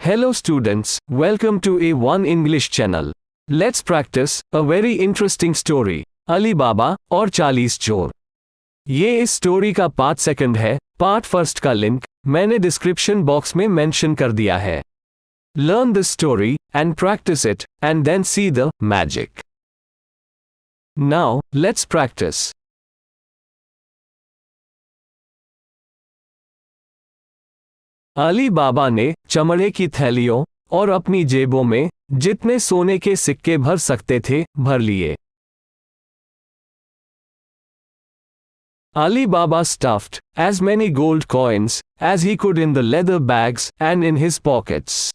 Hello students, welcome to A1 English channel. Let's practice a very interesting story, Ali बाबा और 40 चोर। ये इस story का पार्ट सेकंड है। पार्ट फर्स्ट का लिंक मैंने डिस्क्रिप्शन बॉक्स में मेंशन कर दिया है। Learn this story and practice it and then see the magic. Now, let's practice. Ali बाबा ने चमड़े की थैलियों और अपनी जेबों में जितने सोने के सिक्के भर सकते थे भर लिए। Ali Baba stuffed as many gold coins as he could in the leather bags and in his pockets.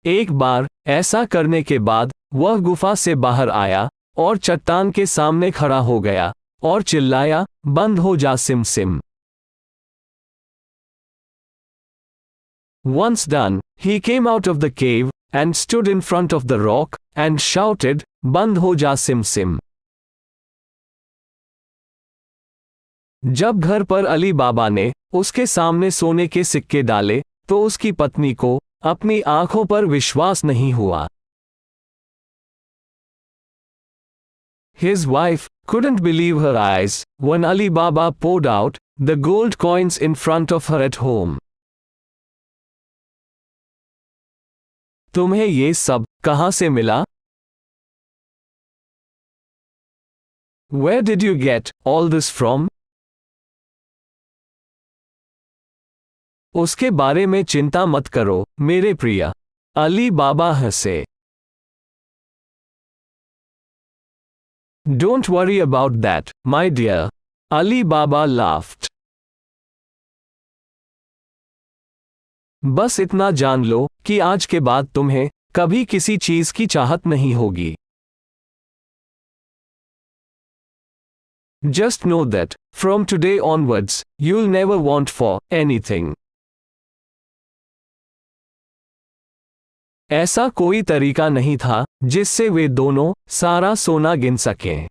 एक बार ऐसा करने के बाद वह गुफा से बाहर आया और चट्टान के सामने खड़ा हो गया और चिल्लाया, बंद हो जा SIM SIM. Once done, he came out of the cave and stood in front of the rock and shouted, बंद हो जा सिम सिम। जब घर पर अली बाबा ने उसके सामने सोने के सिक्के डाले तो उसकी पत्नी को अपनी आंखों पर विश्वास नहीं हुआ। His wife couldn't believe her eyes when Ali Baba poured out the gold coins in front of her at home. तुम्हें ये सब कहां से मिला? Where did you get all this from? उसके बारे में चिंता मत करो मेरे प्रिय, अली बाबा हंसे। Don't worry about that, my dear, Ali Baba laughed. बस इतना जान लो कि आज के बाद तुम्हें कभी किसी चीज की चाहत नहीं होगी। Just know that, from today onwards, you'll never want for anything. ऐसा कोई तरीका नहीं था जिससे वे दोनों सारा सोना गिन सकें।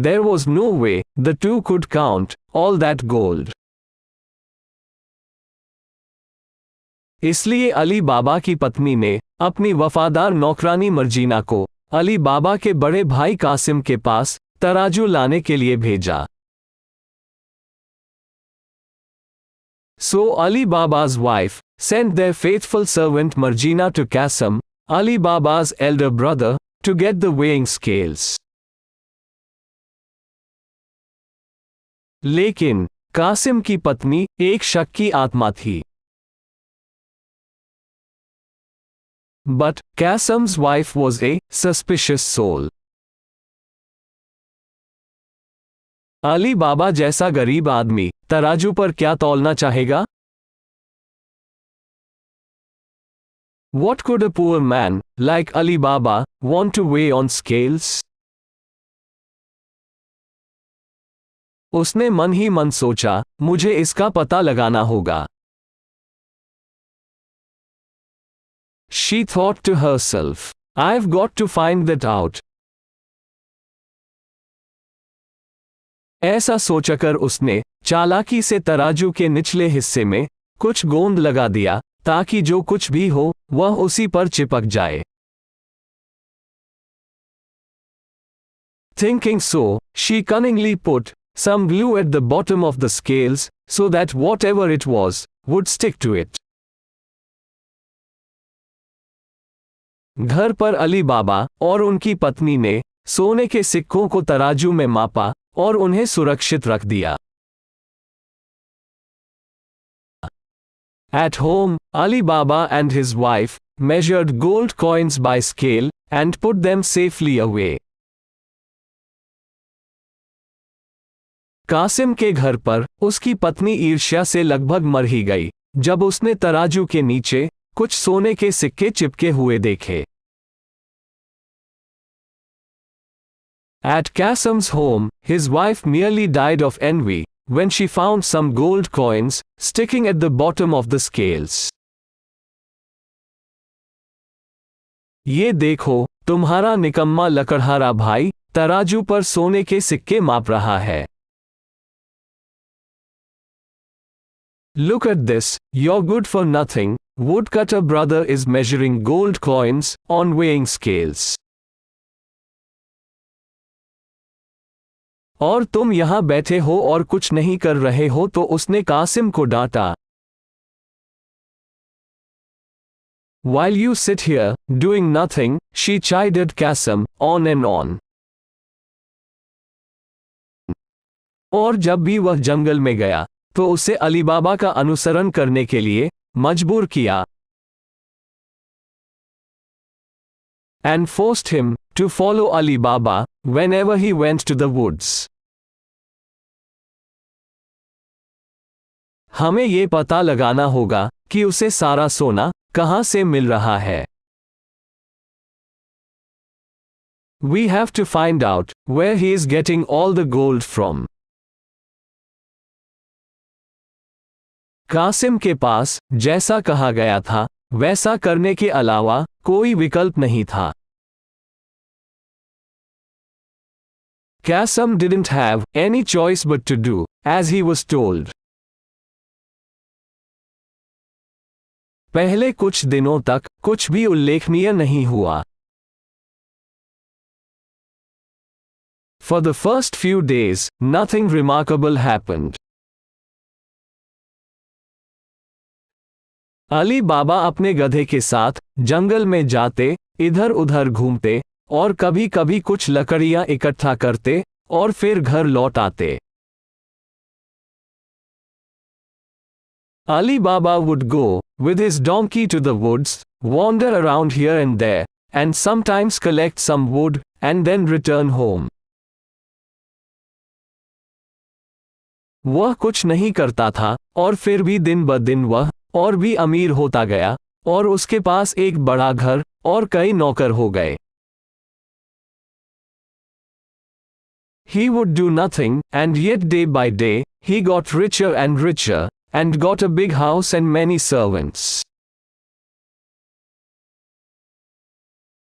There was no way the two could count all that gold. इसलिए अली बाबा की पत्नी ने अपनी वफादार नौकरानी मर्जीना को अली बाबा के बड़े भाई कासिम के पास तराजू लाने के लिए भेजा। So Ali Baba's wife sent their faithful servant Marjina to Qasim, Ali Baba's elder brother, to get the weighing scales. लेकिन कासिम की पत्नी एक शक की आत्मा थी। But Qasim's wife was a suspicious soul. Ali बाबा जैसा गरीब आदमी तराजू पर क्या तौलना चाहेगा? What could a poor man like Ali Baba want to weigh on scales? उसने मन ही मन सोचा, मुझे इसका पता लगाना होगा। She thought to herself, I've got to find that out. ऐसा सोचकर उसने चालाकी से तराजू के निचले हिस्से में कुछ गोंद लगा दिया ताकि जो कुछ भी हो वह उसी पर चिपक जाए। Thinking so, she cunningly put some glue at the bottom of the scales so that whatever it was would stick to it. घर पर अली बाबा और उनकी पत्नी ने सोने के सिक्कों को तराजू में मापा और उन्हें सुरक्षित रख दिया। At home, Ali Baba and his wife measured gold coins by scale and put them safely away. Qasim के घर पर उसकी पत्नी ईर्ष्या से लगभग मर ही गई जब उसने तराजू के नीचे कुछ सोने के सिक्के चिपके हुए देखे। At Qasim's home, his wife nearly died of envy when she found some gold coins sticking at the bottom of the scales. ये देखो, तुम्हारा निकम्मा लकड़हारा भाई तराजू पर सोने के सिक्के माप रहा है। Look at this, you're good for nothing. Woodcutter brother is measuring gold coins on weighing scales. और तुम यहाँ बैठे हो और कुछ नहीं कर रहे हो, तो उसने कासिम को डांटा. While you sit here, doing nothing, she chided Qasim, on and on. और जब भी वह जंगल में गया, तो उसे अली बाबा का अनुसरण करने के लिए मजबूर किया. And forced him to follow Ali Baba whenever he went to the woods. हमें ये पता लगाना होगा कि उसे सारा सोना कहां से मिल रहा है. We have to find out where he is getting all the gold from. Qasim के पास जैसा कहा गया था वैसा करने के अलावा कोई विकल्प नहीं था. Qasim didn't have any choice but to do as he was told. पहले कुछ दिनों तक कुछ भी उल्लेखनीय नहीं हुआ. For the first few days, nothing remarkable happened. Ali बाबा अपने गधे के साथ जंगल में जाते, इधर उधर घूमते और कभी कभी कुछ लकड़ियां इकट्ठा करते और फिर घर लौट आते. Ali Baba would go with his donkey to the woods, wander around here and there, and sometimes collect some wood, and then return home. वह कुछ नहीं करता था और फिर भी दिन ब दिन वह और भी अमीर होता गया और उसके पास एक बड़ा घर और कई नौकर हो गए. He would do nothing, and yet day by day, he got richer and richer, and got a big house and many servants.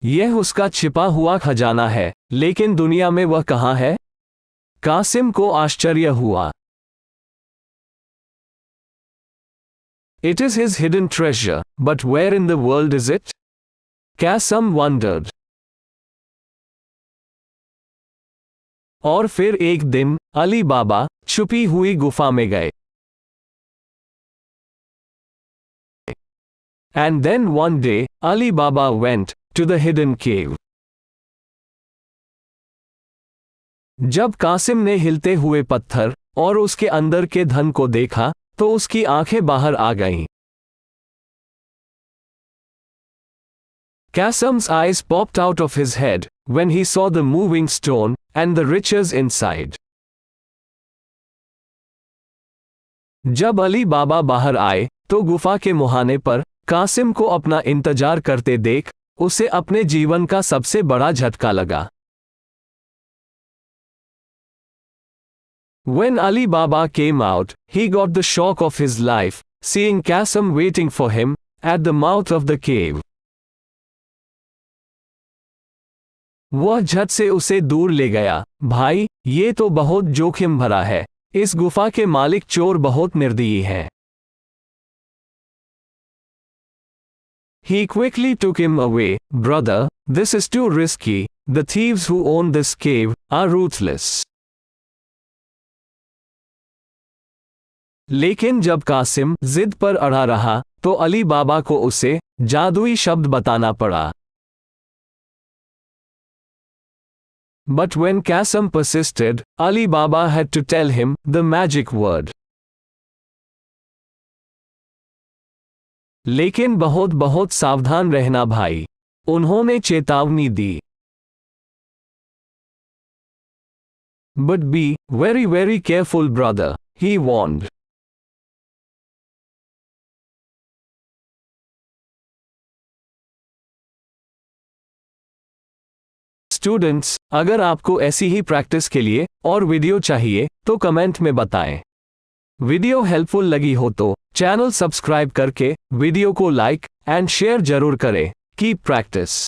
यह उसका छिपा हुआ खजाना है, लेकिन दुनिया में वह कहाँ है? कासिम को आश्चर्य हुआ. It is his hidden treasure, but where in the world is it? Qasim wondered. और फिर एक दिन अली बाबा छुपी हुई गुफा में गए. And then one day, Ali Baba went to the hidden cave. जब कासिम ने हिलते हुए पत्थर और उसके अंदर के धन को देखा, तो उसकी आंखें बाहर आ गईं. Qasim's eyes popped out of his head when he saw the moving stone and the riches inside. जब अली बाबा बाहर आए, तो गुफा के मुहाने पर कासिम को अपना इंतजार करते देख उसे अपने जीवन का सबसे बड़ा झटका लगा. When Ali Baba came out, he got the shock of his life, seeing Qasim waiting for him at the mouth of the cave. वह झट से उसे दूर ले गया. भाई, ये तो बहुत जोखिम भरा है. इस गुफा के मालिक चोर बहुत निर्दयी हैं. He quickly took him away. Brother, this is too risky. The thieves who own this cave are ruthless. लेकिन जब कासिम जिद पर अड़ा रहा, तो अली बाबा को उसे जादुई शब्द बताना पड़ा. But when Qasim persisted, Ali Baba had to tell him the magic word. लेकिन बहुत बहुत सावधान रहना भाई, उन्होंने चेतावनी दी. But be very very careful brother, he warned. Students, अगर आपको ऐसी ही प्रैक्टिस के लिए और वीडियो चाहिए तो कमेंट में बताएं. वीडियो हेल्पफुल लगी हो तो चैनल सब्सक्राइब करके वीडियो को लाइक एंड शेयर जरूर करें. Keep practice.